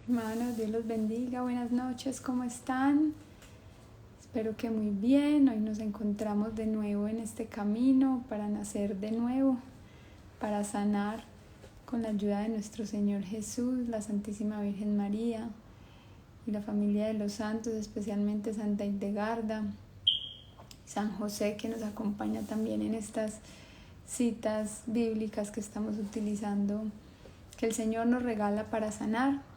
Hermanos, Dios los bendiga, buenas noches, ¿cómo están? Espero que muy bien. Hoy nos encontramos de nuevo en este camino para nacer de nuevo, para sanar con la ayuda de nuestro Señor Jesús, la Santísima Virgen María y la familia de los santos, especialmente Santa Hildegarda, San José, que nos acompaña también en estas citas bíblicas que estamos utilizando, que el Señor nos regala para sanar.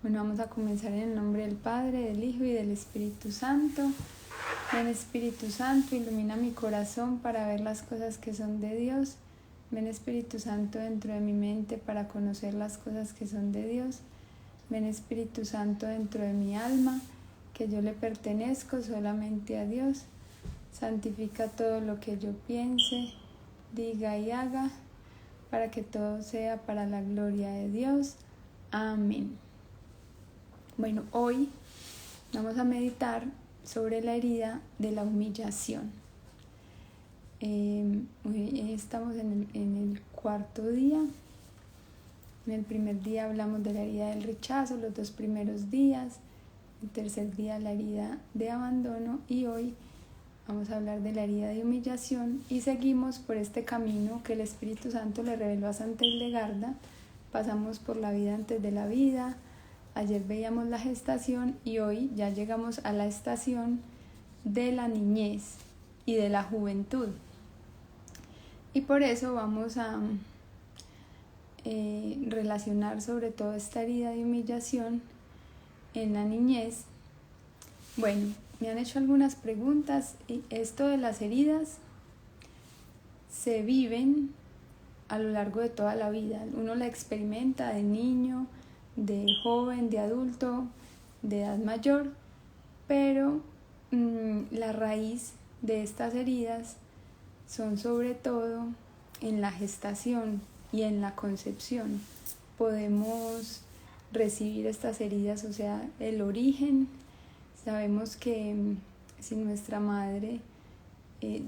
Bueno, vamos a comenzar en el nombre del Padre, del Hijo y del Espíritu Santo. Ven Espíritu Santo, ilumina mi corazón para ver las cosas que son de Dios. Ven Espíritu Santo dentro de mi mente para conocer las cosas que son de Dios. Ven Espíritu Santo dentro de mi alma, que yo le pertenezco solamente a Dios. Santifica todo lo que yo piense, diga y haga, para que todo sea para la gloria de Dios. Amén. Bueno, hoy vamos a meditar sobre la herida de la humillación. Hoy estamos en el cuarto día. En el primer día hablamos de la herida del rechazo, los 2 primeros días. El tercer día la herida de abandono y hoy vamos a hablar de la herida de humillación y seguimos por este camino que el Espíritu Santo le reveló a Santa Hildegarda. Pasamos por la vida antes de la vida. Ayer veíamos la gestación y hoy ya llegamos a la estación de la niñez y de la juventud. Y por eso vamos a relacionar sobre todo esta herida de humillación en la niñez. Bueno, me han hecho algunas preguntas y esto de las heridas se viven a lo largo de toda la vida. Uno la experimenta de niño, de joven, de adulto, de edad mayor, pero la raíz de estas heridas son sobre todo en la gestación y en la concepción. Podemos recibir estas heridas, o sea, el origen. Sabemos que si nuestra madre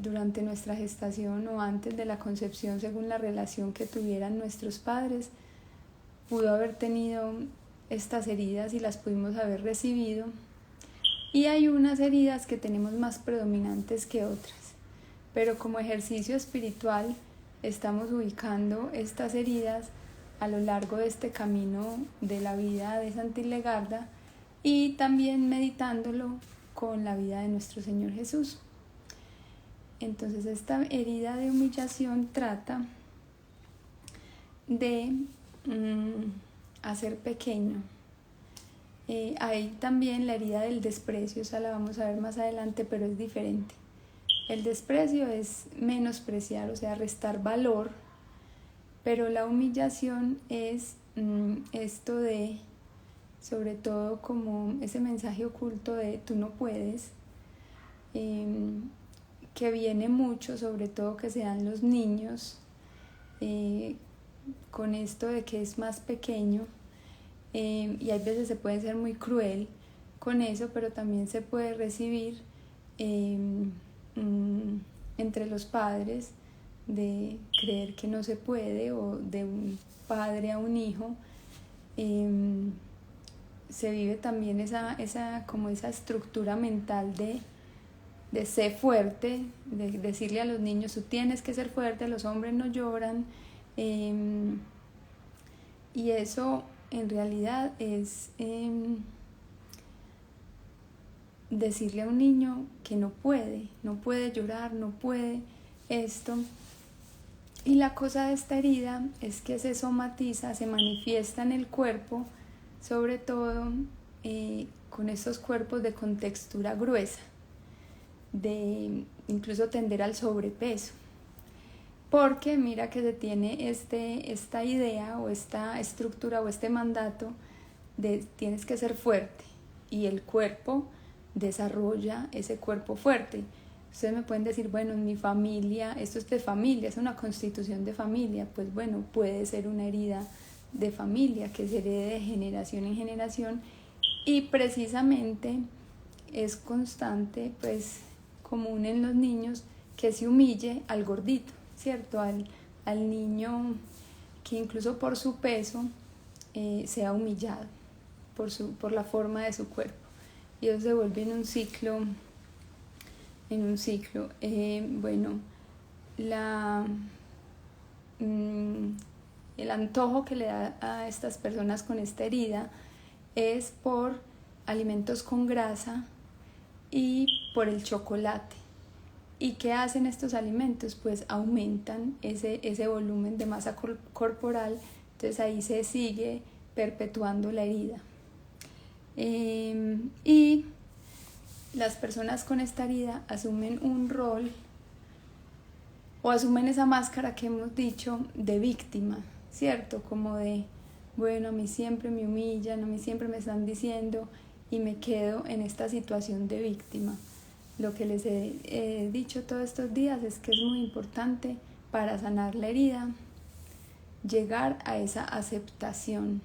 durante nuestra gestación o antes de la concepción, según la relación que tuvieran nuestros padres, pudo haber tenido estas heridas y las pudimos haber recibido. Y hay unas heridas que tenemos más predominantes que otras, pero como ejercicio espiritual estamos ubicando estas heridas a lo largo de este camino de la vida de Santa Hildegarda y también meditándolo con la vida de nuestro Señor Jesús. Entonces esta herida de humillación trata de hacer pequeño. Hay también la herida del desprecio, esa la vamos a ver más adelante, pero es diferente. El desprecio es menospreciar, o sea, restar valor, pero la humillación es esto de, sobre todo como ese mensaje oculto de tú no puedes, que viene mucho, sobre todo que se dan los niños, con esto de que es más pequeño, y hay veces se puede ser muy cruel con eso, pero también se puede recibir entre los padres de creer que no se puede, o de un padre a un hijo. Se vive también esa estructura mental de ser fuerte, de decirle a los niños tú tienes que ser fuerte, los hombres no lloran, y eso en realidad es decirle a un niño que no puede llorar, no puede esto. Y la cosa de esta herida es que se somatiza, se manifiesta en el cuerpo, sobre todo con estos cuerpos de contextura gruesa, de incluso tender al sobrepeso, porque mira que se tiene esta idea o esta estructura o este mandato de tienes que ser fuerte y el cuerpo desarrolla ese cuerpo fuerte. Ustedes me pueden decir, bueno, en mi familia, esto es de familia, es una constitución de familia. Pues bueno, puede ser una herida de familia que se herede de generación en generación y precisamente es constante, pues común en los niños que se humille al gordito, ¿cierto? Al niño que incluso por su peso sea humillado. por la forma de su cuerpo. Y eso se vuelve en un ciclo. Bueno, el antojo que le da a estas personas con esta herida es por alimentos con grasa y por el chocolate. ¿Y qué hacen estos alimentos? Pues aumentan ese volumen de masa corporal, entonces ahí se sigue perpetuando la herida. Y las personas con esta herida asumen un rol o asumen esa máscara que hemos dicho de víctima, ¿cierto? Como de, bueno, a mí siempre me humillan, a mí siempre me están diciendo, y me quedo en esta situación de víctima. Lo que les he dicho todos estos días es que es muy importante para sanar la herida llegar a esa aceptación,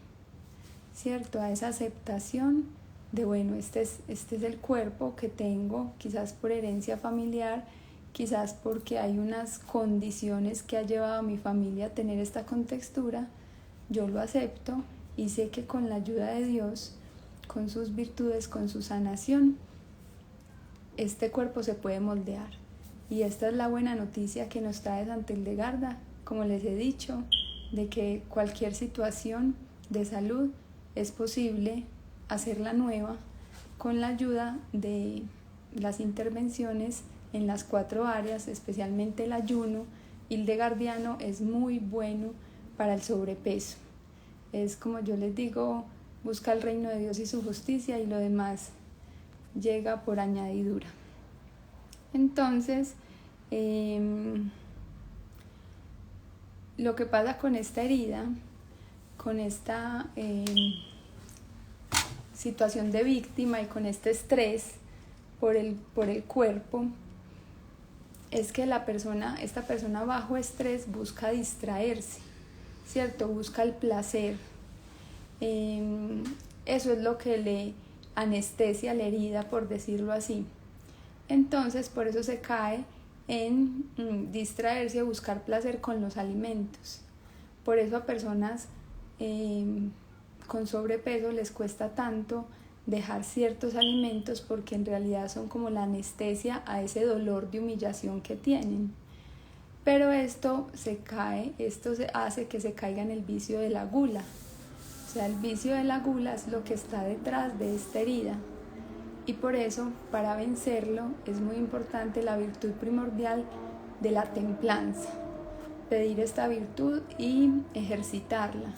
¿cierto? A esa aceptación de, bueno, este es el cuerpo que tengo, quizás por herencia familiar, quizás porque hay unas condiciones que ha llevado a mi familia a tener esta contextura. Yo lo acepto y sé que con la ayuda de Dios, con sus virtudes, con su sanación, este cuerpo se puede moldear. Y esta es la buena noticia que nos trae Santa Hildegarda, como les he dicho, de que cualquier situación de salud es posible hacerla nueva con la ayuda de las intervenciones en las 4 áreas, especialmente el ayuno hildegardiano es muy bueno para el sobrepeso. Es como yo les digo, busca el reino de Dios y su justicia y lo demás llega por añadidura. Entonces, lo que pasa con esta herida, con esta situación de víctima y con este estrés por el cuerpo, es que esta persona bajo estrés busca distraerse, ¿cierto? Busca el placer. Eso es lo que le anestesia la herida, por decirlo así. Entonces, por eso se cae en distraerse y buscar placer con los alimentos. Por eso a personas con sobrepeso les cuesta tanto dejar ciertos alimentos, porque en realidad son como la anestesia a ese dolor de humillación que tienen. Pero esto hace que se caiga en el vicio de la gula. O sea, el vicio de la gula es lo que está detrás de esta herida. Y por eso, para vencerlo, es muy importante la virtud primordial de la templanza. Pedir esta virtud y ejercitarla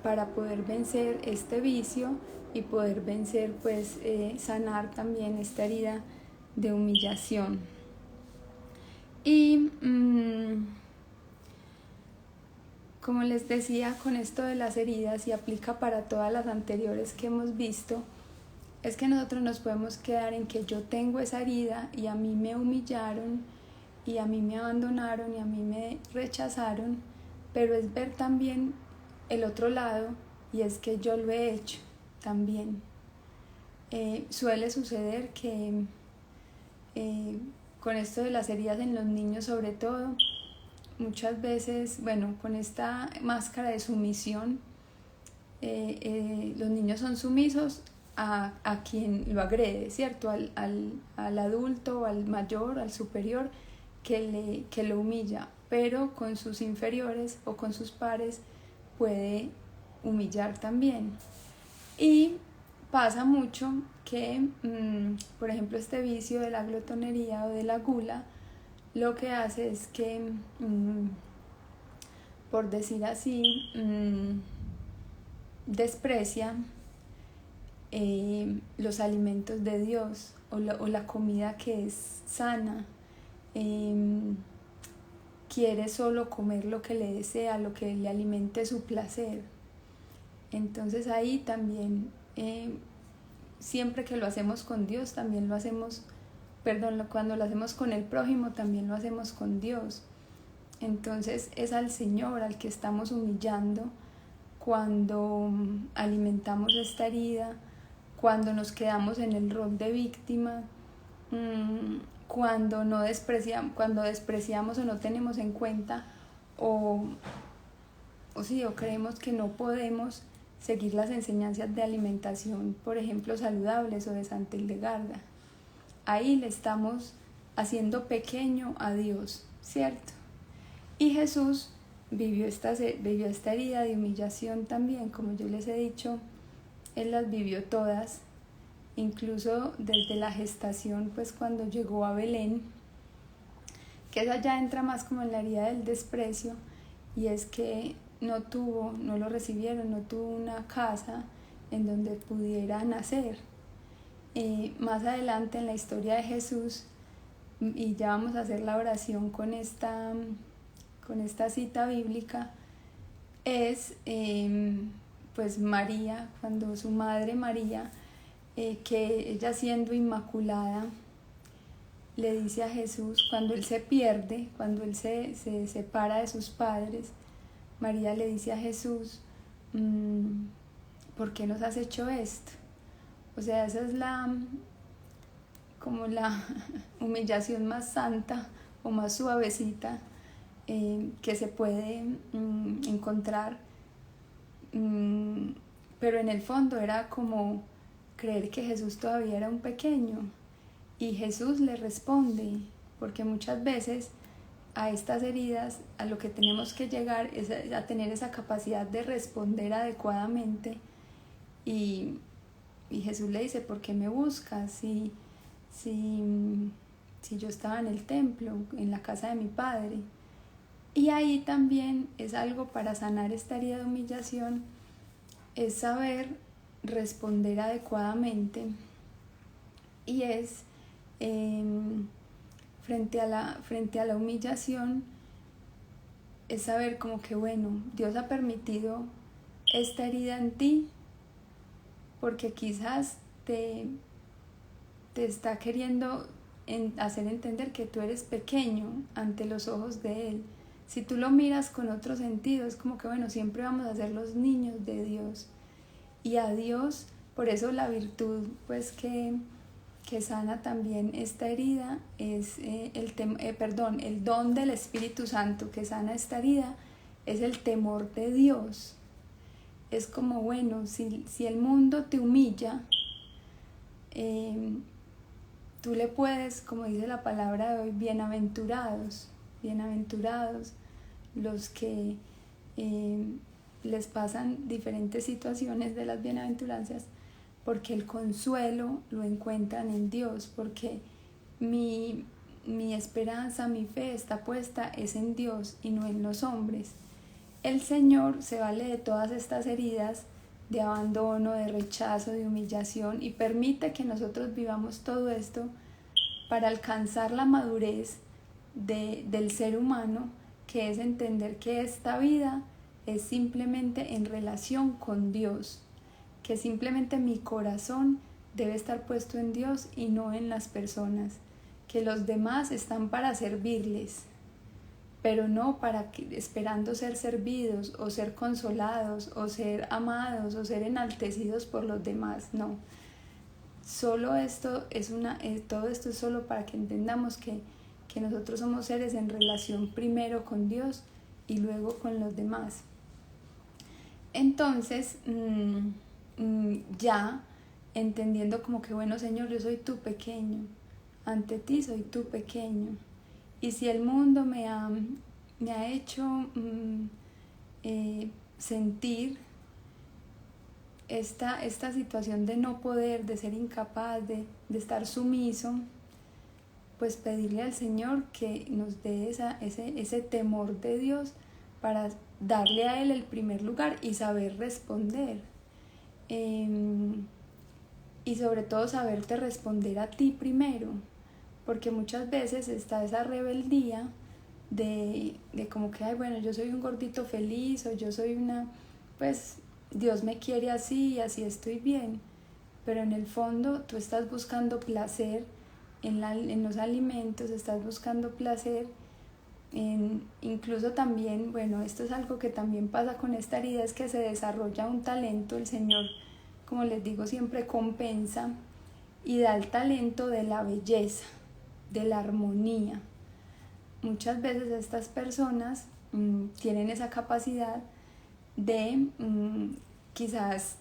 para poder vencer este vicio y poder vencer, sanar también esta herida de humillación. Y como les decía, con esto de las heridas, y aplica para todas las anteriores que hemos visto, es que nosotros nos podemos quedar en que yo tengo esa herida y a mí me humillaron y a mí me abandonaron y a mí me rechazaron, pero es ver también el otro lado, y es que yo lo he hecho también. Suele suceder que con esto de las heridas en los niños sobre todo, muchas veces, con esta máscara de sumisión, los niños son sumisos a quien lo agrede, ¿cierto? Al adulto, al mayor, al superior que lo humilla, pero con sus inferiores o con sus pares puede humillar también. Y pasa mucho que, por ejemplo, este vicio de la glotonería o de la gula, lo que hace es que, por decir así, desprecia los alimentos de Dios o la comida que es sana. Quiere solo comer lo que le desea, lo que le alimente su placer. Entonces ahí también, siempre que lo hacemos con Dios, también lo hacemos, cuando lo hacemos con el prójimo, también lo hacemos con Dios. Entonces es al Señor al que estamos humillando cuando alimentamos esta herida, cuando nos quedamos en el rol de víctima, cuando despreciamos o no tenemos en cuenta o creemos que no podemos seguir las enseñanzas de alimentación, por ejemplo, saludables o de Santa Hildegarda. Ahí le estamos haciendo pequeño a Dios, ¿cierto? Y Jesús vivió esta herida de humillación también, como yo les he dicho, Él las vivió todas, incluso desde la gestación, pues cuando llegó a Belén, que esa ya entra más como en la herida del desprecio, y es que no lo recibieron, no tuvo una casa en donde pudiera nacer. Más adelante en la historia de Jesús, y ya vamos a hacer la oración con esta cita bíblica, es pues María, cuando su madre María, que ella siendo inmaculada, le dice a Jesús, cuando él se pierde, cuando él se separa de sus padres, María le dice a Jesús, ¿por qué nos has hecho esto? O sea, esa es como la humillación más santa o más suavecita que se puede encontrar, pero en el fondo era como creer que Jesús todavía era un pequeño, y Jesús le responde, porque muchas veces a estas heridas a lo que tenemos que llegar es a tener esa capacidad de responder adecuadamente, y Jesús le dice, ¿por qué me buscas? Si yo estaba en el templo, en la casa de mi padre. Y ahí también es algo para sanar esta herida de humillación, es saber responder adecuadamente, y es frente a la humillación, es saber como que bueno, Dios ha permitido esta herida en ti porque quizás te está queriendo hacer entender que tú eres pequeño ante los ojos de Él. Si tú lo miras con otro sentido, es como que bueno, siempre vamos a ser los niños de Dios, y a Dios, por eso la virtud pues que sana también esta herida es el don del Espíritu Santo que sana esta herida, es el temor de Dios. Es como bueno, si el mundo te humilla, tú le puedes, como dice la palabra de hoy, bienaventurados los que les pasan diferentes situaciones de las bienaventuranzas, porque el consuelo lo encuentran en Dios, porque mi esperanza, mi fe está puesta es en Dios y no en los hombres. El Señor se vale de todas estas heridas de abandono, de rechazo, de humillación, y permite que nosotros vivamos todo esto para alcanzar la madurez del ser humano, que es entender que esta vida es simplemente en relación con Dios, que simplemente mi corazón debe estar puesto en Dios y no en las personas, que los demás están para servirles, pero no esperando ser servidos o ser consolados o ser amados o ser enaltecidos por los demás. No, todo esto es solo para que entendamos que nosotros somos seres en relación primero con Dios y luego con los demás. Entonces, ya entendiendo como que bueno, Señor, yo soy tu pequeño, ante ti soy tu pequeño, y si el mundo me ha hecho sentir esta situación de no poder, de ser incapaz, de estar sumiso, pues pedirle al Señor que nos dé ese temor de Dios para darle a Él el primer lugar y saber responder. Y sobre todo saberte responder a ti primero, porque muchas veces está esa rebeldía de como que, ay, bueno, yo soy un gordito feliz, o yo soy pues Dios me quiere así y así estoy bien, pero en el fondo tú estás buscando placer en los alimentos, estás buscando placer incluso también, bueno, esto es algo que también pasa con esta herida, es que se desarrolla un talento, el Señor, como les digo, siempre compensa y da el talento de la belleza, de la armonía. Muchas veces estas personas tienen esa capacidad de quizás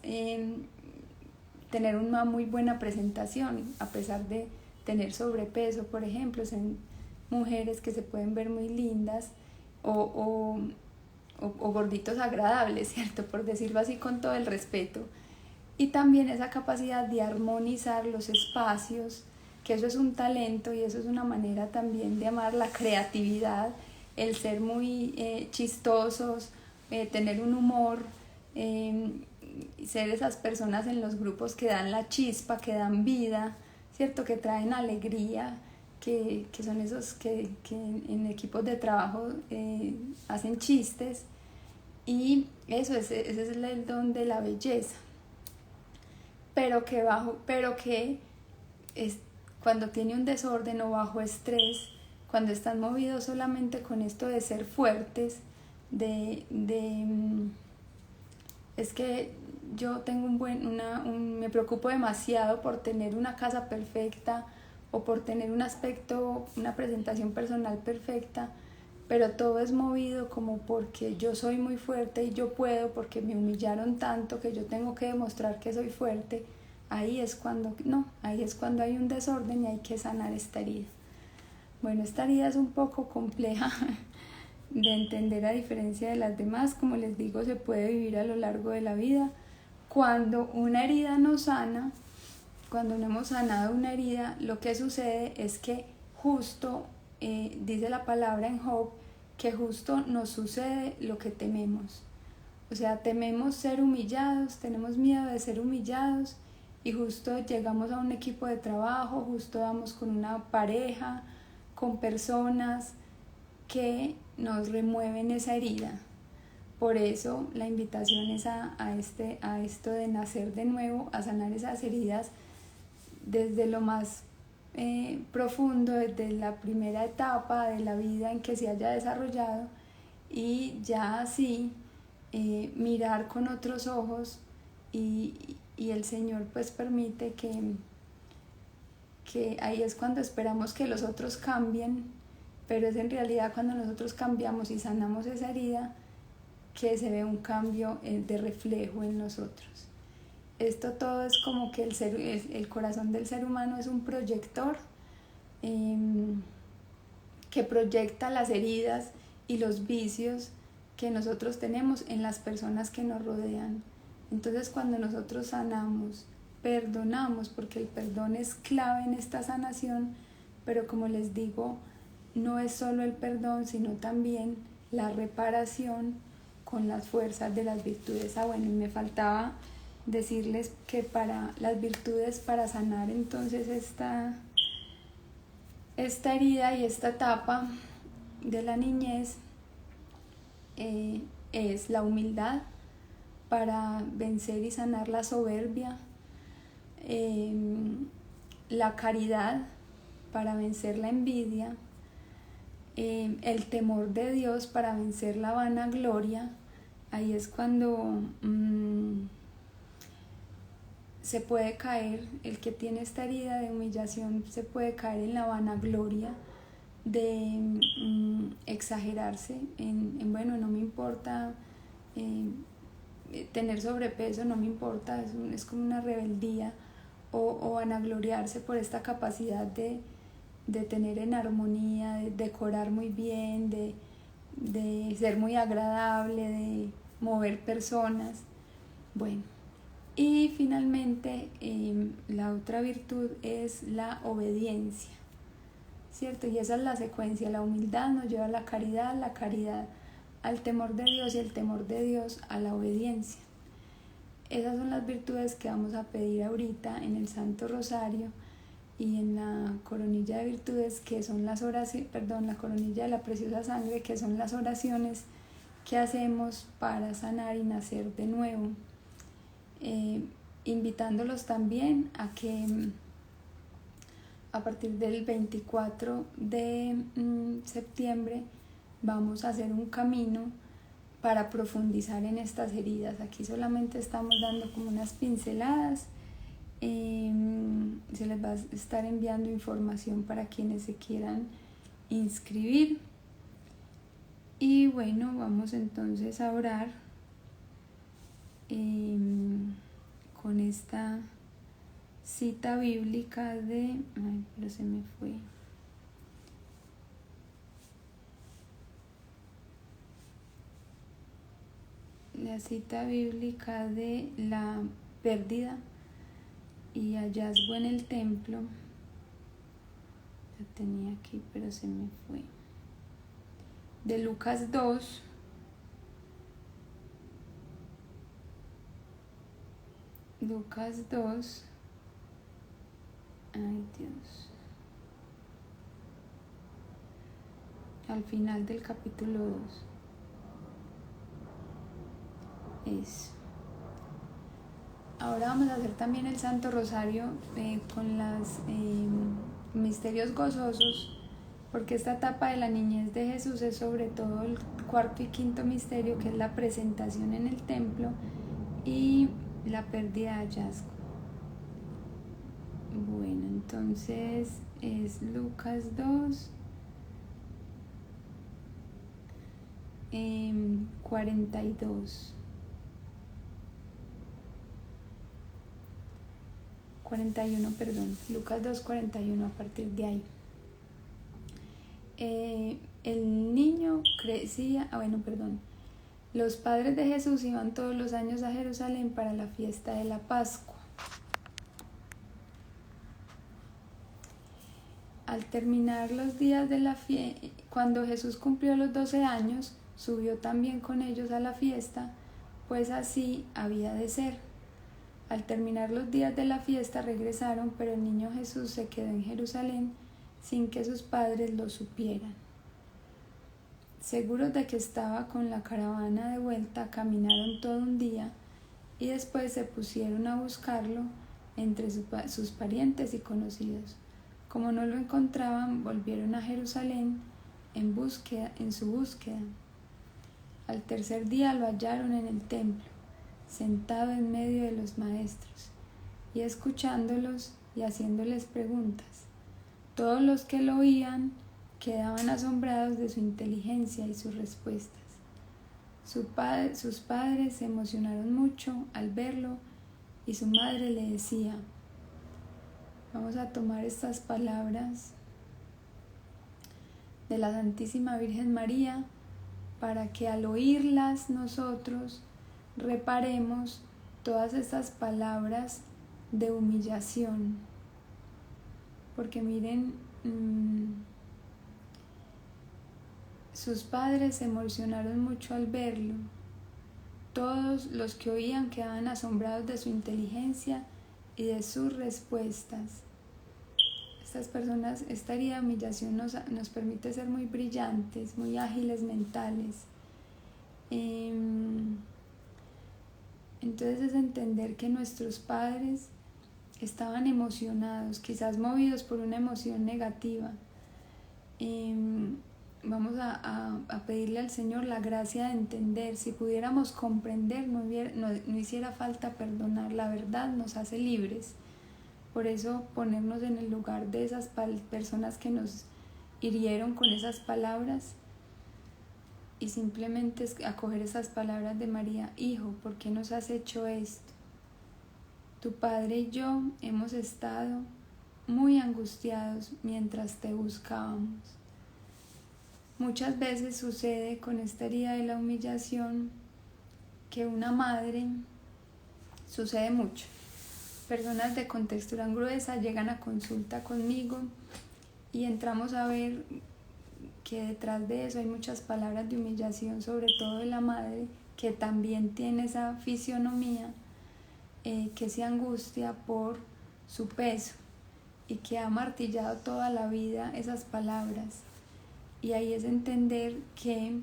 tener una muy buena presentación, a pesar de tener sobrepeso, por ejemplo, son mujeres que se pueden ver muy lindas o gorditos agradables, ¿cierto? Por decirlo así con todo el respeto. Y también esa capacidad de armonizar los espacios, que eso es un talento y eso es una manera también de amar la creatividad, el ser muy chistosos, tener un humor, ser esas personas en los grupos que dan la chispa, que dan vida, ¿cierto? Que traen alegría, que son esos que en equipos de trabajo hacen chistes, y ese es el don de la belleza, pero que es, cuando tiene un desorden o bajo estrés, cuando están movidos solamente con esto de ser fuertes, es que yo tengo me preocupo demasiado por tener una casa perfecta o por tener un aspecto, una presentación personal perfecta, pero todo es movido como porque yo soy muy fuerte y yo puedo, porque me humillaron tanto que yo tengo que demostrar que soy fuerte. Ahí es cuando hay un desorden y hay que sanar esta herida. Bueno, esta herida es un poco compleja de entender, a diferencia de las demás. Como les digo, se puede vivir a lo largo de la vida. Cuando una herida no sana, cuando no hemos sanado una herida, lo que sucede es que justo, dice la palabra en Job, que justo nos sucede lo que tememos. O sea, tememos ser humillados, tenemos miedo de ser humillados, y justo llegamos a un equipo de trabajo, justo vamos con una pareja, con personas que nos remueven esa herida. Por eso la invitación es a esto de nacer de nuevo, a sanar esas heridas desde lo más profundo, desde la primera etapa de la vida en que se haya desarrollado, y ya así mirar con otros ojos, y el Señor pues permite que ahí es cuando esperamos que los otros cambien, pero es en realidad cuando nosotros cambiamos y sanamos esa herida que se ve un cambio de reflejo en nosotros. Esto todo es como que el corazón del ser humano es un proyector que proyecta las heridas y los vicios que nosotros tenemos en las personas que nos rodean. Entonces, cuando nosotros sanamos, perdonamos, porque el perdón es clave en esta sanación, pero como les digo, no es solo el perdón, sino también la reparación con las fuerzas de las virtudes. Bueno, y me faltaba decirles que para las virtudes, para sanar entonces esta herida y esta etapa de la niñez, es la humildad para vencer y sanar la soberbia, la caridad para vencer la envidia, el temor de Dios para vencer la vanagloria. Ahí es cuando se puede caer, el que tiene esta herida de humillación se puede caer en la vanagloria de exagerarse bueno, no me importa tener sobrepeso, no me importa, es como una rebeldía, o vanagloriarse por esta capacidad de tener en armonía, de decorar muy bien, de ser muy agradable, de mover personas. Bueno, y finalmente la otra virtud es la obediencia, ¿cierto? Y esa es la secuencia: la humildad nos lleva a la caridad al temor de Dios, y el temor de Dios a la obediencia. Esas son las virtudes que vamos a pedir ahorita en el Santo Rosario y en la coronilla de virtudes, que son la coronilla de la preciosa sangre, que son las oraciones que hacemos para sanar y nacer de nuevo. Invitándolos también a que a partir del 24 de septiembre vamos a hacer un camino para profundizar en estas heridas. Aquí solamente estamos dando como unas pinceladas. Se les va a estar enviando información para quienes se quieran inscribir. Y bueno, vamos entonces a orar con esta cita bíblica de... Ay, pero se me fue. La cita bíblica de la pérdida y hallazgo en el templo. La tenía aquí, pero se me fue. De Lucas 2. Lucas 2. Ay, Dios. Al final del capítulo 2. Eso. Ahora vamos a hacer también el Santo Rosario con los misterios gozosos, porque esta etapa de la niñez de Jesús es sobre todo el cuarto y quinto misterio, que es la presentación en el templo y la pérdida de hallazgo. Bueno, entonces es Lucas 2, 42. 41, perdón, Lucas 2, 41, a partir de ahí. El niño crecía, los padres de Jesús iban todos los años a Jerusalén para la fiesta de la Pascua. Al terminar los días de la fiesta, cuando Jesús cumplió los 12 años, subió también con ellos a la fiesta, pues así había de ser. Al terminar los días de la fiesta regresaron, pero el niño Jesús se quedó en Jerusalén sin que sus padres lo supieran. Seguros de que estaba con la caravana de vuelta, caminaron todo un día y después se pusieron a buscarlo entre sus parientes y conocidos. Como no lo encontraban, volvieron a Jerusalén en su búsqueda. Al tercer día lo hallaron en el templo, sentado en medio de los maestros y escuchándolos y haciéndoles preguntas. Todos los que lo oían quedaban asombrados de su inteligencia y sus respuestas. Sus padres se emocionaron mucho al verlo y su madre le decía: vamos a tomar estas palabras de la Santísima Virgen María para que al oírlas nosotros reparemos todas estas palabras de humillación, porque miren, sus padres se emocionaron mucho al verlo. Todos los que oían quedaban asombrados de su inteligencia y de sus respuestas. Esta herida de humillación nos permite ser muy brillantes, muy ágiles mentales. Entonces es entender que nuestros padres estaban emocionados, quizás movidos por una emoción negativa. Vamos a pedirle al Señor la gracia de entender. Si pudiéramos comprender, no hiciera falta perdonar. La verdad nos hace libres. Por eso ponernos en el lugar de esas personas que nos hirieron con esas palabras y simplemente acoger esas palabras de María: hijo, ¿por qué nos has hecho esto? Tu padre y yo hemos estado muy angustiados mientras te buscábamos. Muchas veces sucede con esta herida de la humillación que una madre, sucede mucho. Personas de contextura gruesa llegan a consulta conmigo y entramos a ver que detrás de eso hay muchas palabras de humillación, sobre todo de la madre, que también tiene esa fisionomía, que se angustia por su peso y que ha martillado toda la vida esas palabras. Y ahí es entender que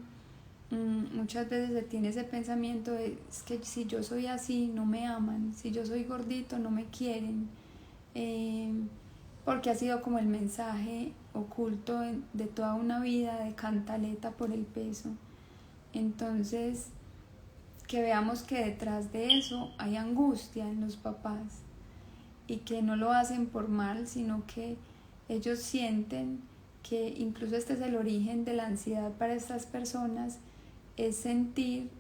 muchas veces se tiene ese pensamiento de: es que si yo soy así no me aman, si yo soy gordito no me quieren, porque ha sido como el mensaje oculto de toda una vida de cantaleta por el peso. Entonces, que veamos que detrás de eso hay angustia en los papás y que no lo hacen por mal, sino que ellos sienten que incluso este es el origen de la ansiedad para estas personas, es sentir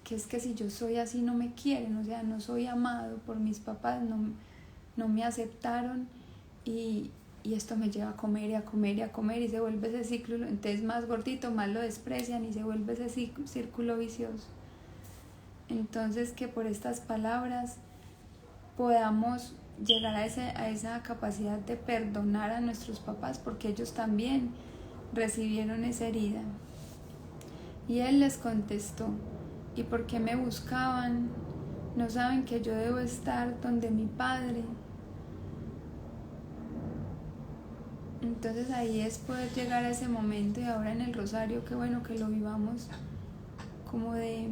que es que si yo soy así no me quieren, o sea, no soy amado por mis papás, no me aceptaron y esto me lleva a comer y a comer y a comer y se vuelve ese ciclo, entonces más gordito, más lo desprecian y se vuelve ese círculo vicioso. Entonces que por estas palabras podamos llegar a esa capacidad de perdonar a nuestros papás, porque ellos también recibieron esa herida. Y él les contestó: ¿y por qué me buscaban? ¿No saben que yo debo estar donde mi Padre? Entonces ahí es poder llegar a ese momento, y ahora en el rosario, qué bueno que lo vivamos como de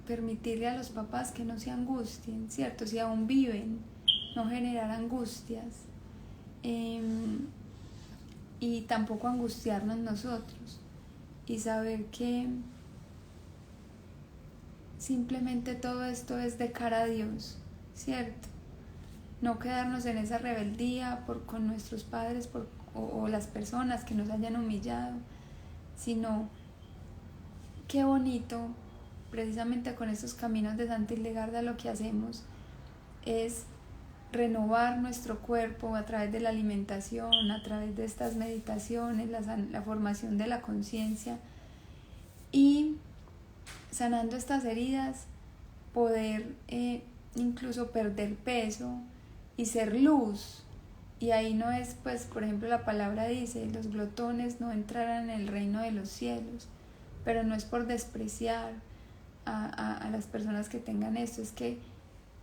permitirle a los papás que no se angustien, ¿cierto? Si aún viven, no generar angustias, y tampoco angustiarnos nosotros, y saber que simplemente todo esto es de cara a Dios, ¿cierto? No quedarnos en esa rebeldía con nuestros padres o las personas que nos hayan humillado, sino qué bonito, precisamente con estos caminos de Santa Hildegarda lo que hacemos es renovar nuestro cuerpo a través de la alimentación, a través de estas meditaciones, la formación de la conciencia, y sanando estas heridas poder incluso perder peso y ser luz. Y ahí no es, pues, por ejemplo, la palabra dice: los glotones no entrarán en el reino de los cielos. Pero no es por despreciar a las personas que tengan esto, es que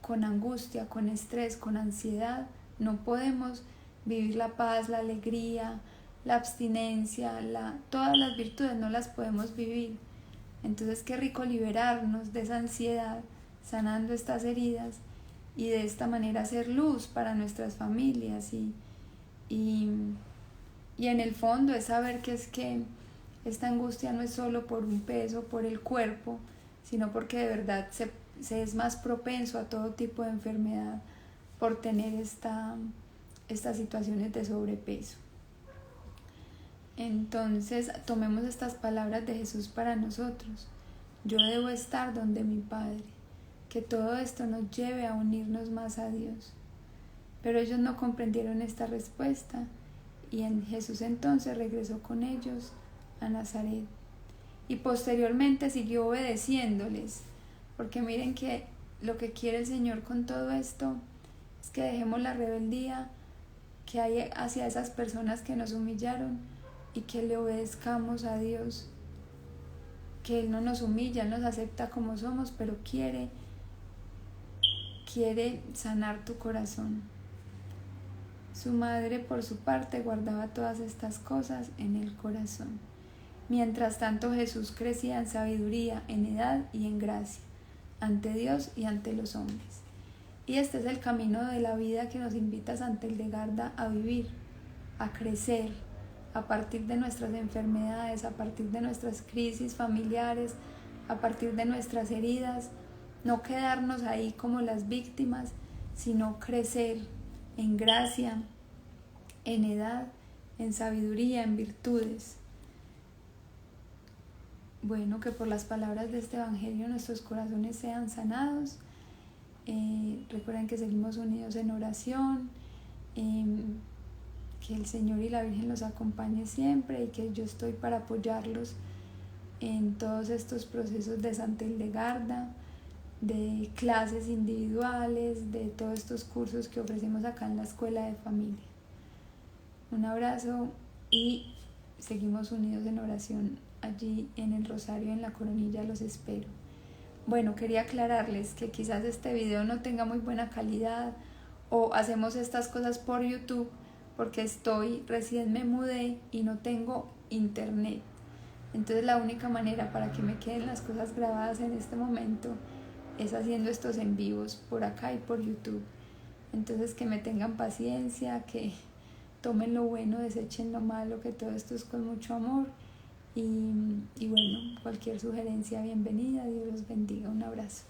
con angustia, con estrés, con ansiedad, no podemos vivir la paz, la alegría, la abstinencia, todas las virtudes no las podemos vivir. Entonces qué rico liberarnos de esa ansiedad, sanando estas heridas, y de esta manera hacer luz para nuestras familias, y en el fondo es saber que es que esta angustia no es solo por un peso, por el cuerpo, sino porque de verdad se es más propenso a todo tipo de enfermedad por tener estas situaciones de sobrepeso. Entonces tomemos estas palabras de Jesús para nosotros: yo debo estar donde mi Padre. Que todo esto nos lleve a unirnos más a Dios. Pero ellos no comprendieron esta respuesta, y Jesús entonces regresó con ellos a Nazaret y posteriormente siguió obedeciéndoles, porque miren que lo que quiere el Señor con todo esto es que dejemos la rebeldía que hay hacia esas personas que nos humillaron y que le obedezcamos a Dios, que Él no nos humilla, Él nos acepta como somos, pero quiere sanar tu corazón. Su madre, por su parte, guardaba todas estas cosas en el corazón. Mientras tanto, Jesús crecía en sabiduría, en edad y en gracia, ante Dios y ante los hombres. Y este es el camino de la vida que nos invita Santa Hildegarda a vivir, a crecer, a partir de nuestras enfermedades, a partir de nuestras crisis familiares, a partir de nuestras heridas. No quedarnos ahí como las víctimas, sino crecer en gracia, en edad, en sabiduría, en virtudes. Bueno, que por las palabras de este Evangelio nuestros corazones sean sanados. Recuerden que seguimos unidos en oración, que el Señor y la Virgen los acompañe siempre, y que yo estoy para apoyarlos en todos estos procesos de Santa Hildegarda, de clases individuales, de todos estos cursos que ofrecemos acá en la Escuela de Familia. Un abrazo y seguimos unidos en oración allí en el Rosario, en la Coronilla, los espero. Bueno, quería aclararles que quizás este video no tenga muy buena calidad, o hacemos estas cosas por YouTube porque recién me mudé y no tengo internet. Entonces la única manera para que me queden las cosas grabadas en este momento es haciendo estos en vivos por acá y por YouTube. Entonces que me tengan paciencia, que tomen lo bueno, desechen lo malo, que todo esto es con mucho amor, y bueno, cualquier sugerencia bienvenida. Dios los bendiga, un abrazo.